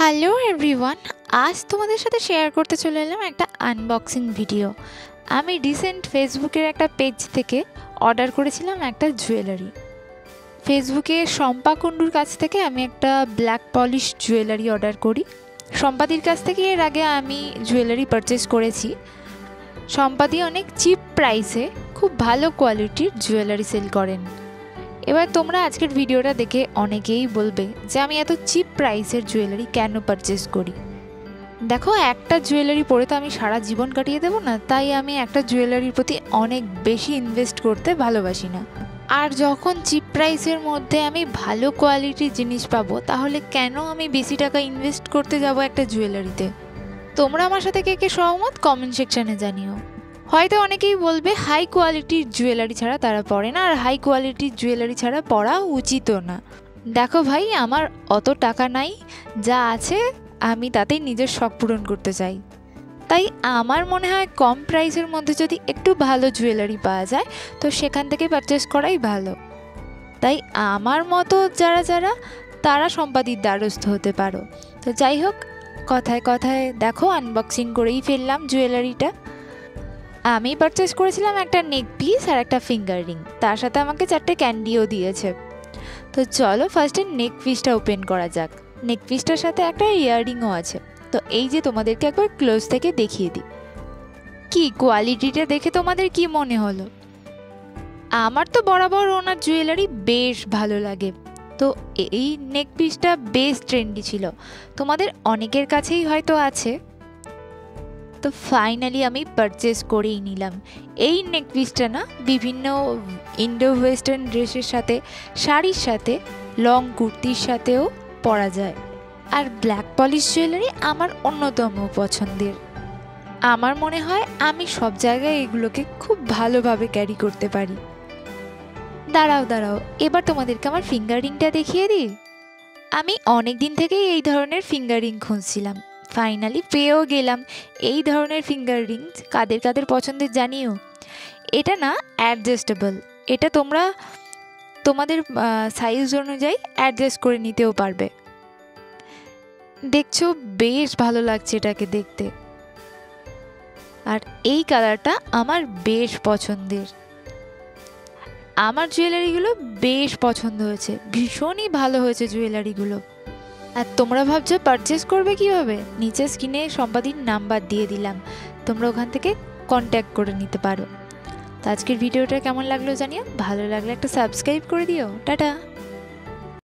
Hello everyone, আজ তোমাদের সাথে শেয়ার করতে চলে এলাম একটা আনবক্সিং ভিডিও। আমি রিসেন্ট ফেসবুকের একটা পেজ থেকে অর্ডার করেছিলাম একটা জুয়েলারি। ফেসবুকে শম্পা কুণ্ডুর কাছ থেকে আমি একটা ব্ল্যাক পলিশ জুয়েলারি অর্ডার করি। শম্পাদির কাছ থেকে এর আগে আমি জুয়েলারি পারচেস করেছি। শম্পাদি অনেক চিপ প্রাইসে খুব ভালো কোয়ালিটির জুয়েলারি সেল করেন। এবার তোমরা আজকের ভিডিওটা দেখে অনেকেই বলবে যে আমি এত চিপ প্রাইসের জুয়েলারি কেন পারচেস করি। দেখো, একটা জুয়েলারি পরে তো আমি সারা জীবন কাটিয়ে দেবো না, তাই আমি একটা জুয়েলারির প্রতি অনেক বেশি ইনভেস্ট করতে ভালোবাসি না। আর যখন চিপ প্রাইসের মধ্যে আমি ভালো কোয়ালিটির জিনিস পাবো, তাহলে কেন আমি বেশি টাকা ইনভেস্ট করতে যাব একটা জুয়েলারিতে? তোমরা আমার সাথে কে কে সহমত কমেন্ট সেকশানে জানিও। হয়তো অনেকেই বলবে হাই কোয়ালিটির জুয়েলারি ছাড়া তারা পরে না, আর হাই কোয়ালিটির জুয়েলারি ছাড়া পরা উচিতও না। দেখো ভাই, আমার অত টাকা নাই, যা আছে আমি তাতেই নিজের শখ পূরণ করতে চাই। তাই আমার মনে হয় কম প্রাইসের মধ্যে যদি একটু ভালো জুয়েলারি পাওয়া যায় তো সেখান থেকে পারচেস করাই ভালো। তাই আমার মতো যারা তারা সম্পাদির দ্বারস্থ হতে পারো। তো যাই হোক, কথায় কথায় দেখো আনবক্সিং করেই ফেললাম জুয়েলারিটা। আমি পারচেস করেছিলাম একটা নেক পিস আর একটা ফিঙ্গার রিং, তার সাথে আমাকে 4টে ক্যান্ডিও দিয়েছে। তো চলো ফার্স্টে নেক পিসটা ওপেন করা যাক। নেক পিসটার সাথে একটা ইয়াররিংও আছে। তো এই যে তোমাদেরকে একবার ক্লোজ থেকে দেখিয়ে দিই, কি কোয়ালিটিটা দেখে তোমাদের কি মনে হলো? আমার তো বরাবর ওনার জুয়েলারি বেশ ভালো লাগে। তো এই নেক পিসটা বেশ ট্রেন্ডি ছিল, তোমাদের অনেকের কাছেই হয়তো আছে। তো ফাইনালি আমি পারচেস করেই নিলাম। এই নেক পিসটা না বিভিন্ন ইন্ডো ওয়েস্টার্ন ড্রেসের সাথে, শাড়ির সাথে, লং কুর্তির সাথেও পরা যায়। আর ব্ল্যাক পলিশ জুয়েলারি আমার অন্যতম পছন্দের। আমার মনে হয় আমি সব জায়গায় এগুলোকে খুব ভালোভাবে ক্যারি করতে পারি। দাঁড়াও, এবার তোমাদেরকে আমার ফিঙ্গার রিংটা দেখিয়ে দিই। আমি অনেক দিন থেকেই এই ধরনের ফিঙ্গার রিং খুঁজছিলাম, ফাইনালি পেয়েও গেলাম। এই ধরনের ফিঙ্গার রিং কাদের কাদের পছন্দের জানিও। এটা না অ্যাডজাস্টেবল, এটা তোমরা তোমাদের সাইজ অনুযায়ী অ্যাডজাস্ট করে নিতেও পারবে। দেখছো, বেশ ভালো লাগছে এটাকে দেখতে। আর এই কালারটা আমার বেশ পছন্দের। আমার জুয়েলারিগুলো বেশ পছন্দ হয়েছে, ভীষণই ভালো হয়েছে জুয়েলারিগুলো। আর তোমরা ভাবছো পারচেস করবে কীভাবে? নিচে স্ক্রিনে সম্পাদির নাম্বার দিয়ে দিলাম, তোমরা ওখান থেকে কন্ট্যাক্ট করে নিতে পারো। তো আজকের ভিডিওটা কেমন লাগলো জানিও, ভালো লাগলে একটা সাবস্ক্রাইব করে দিও। টাটা।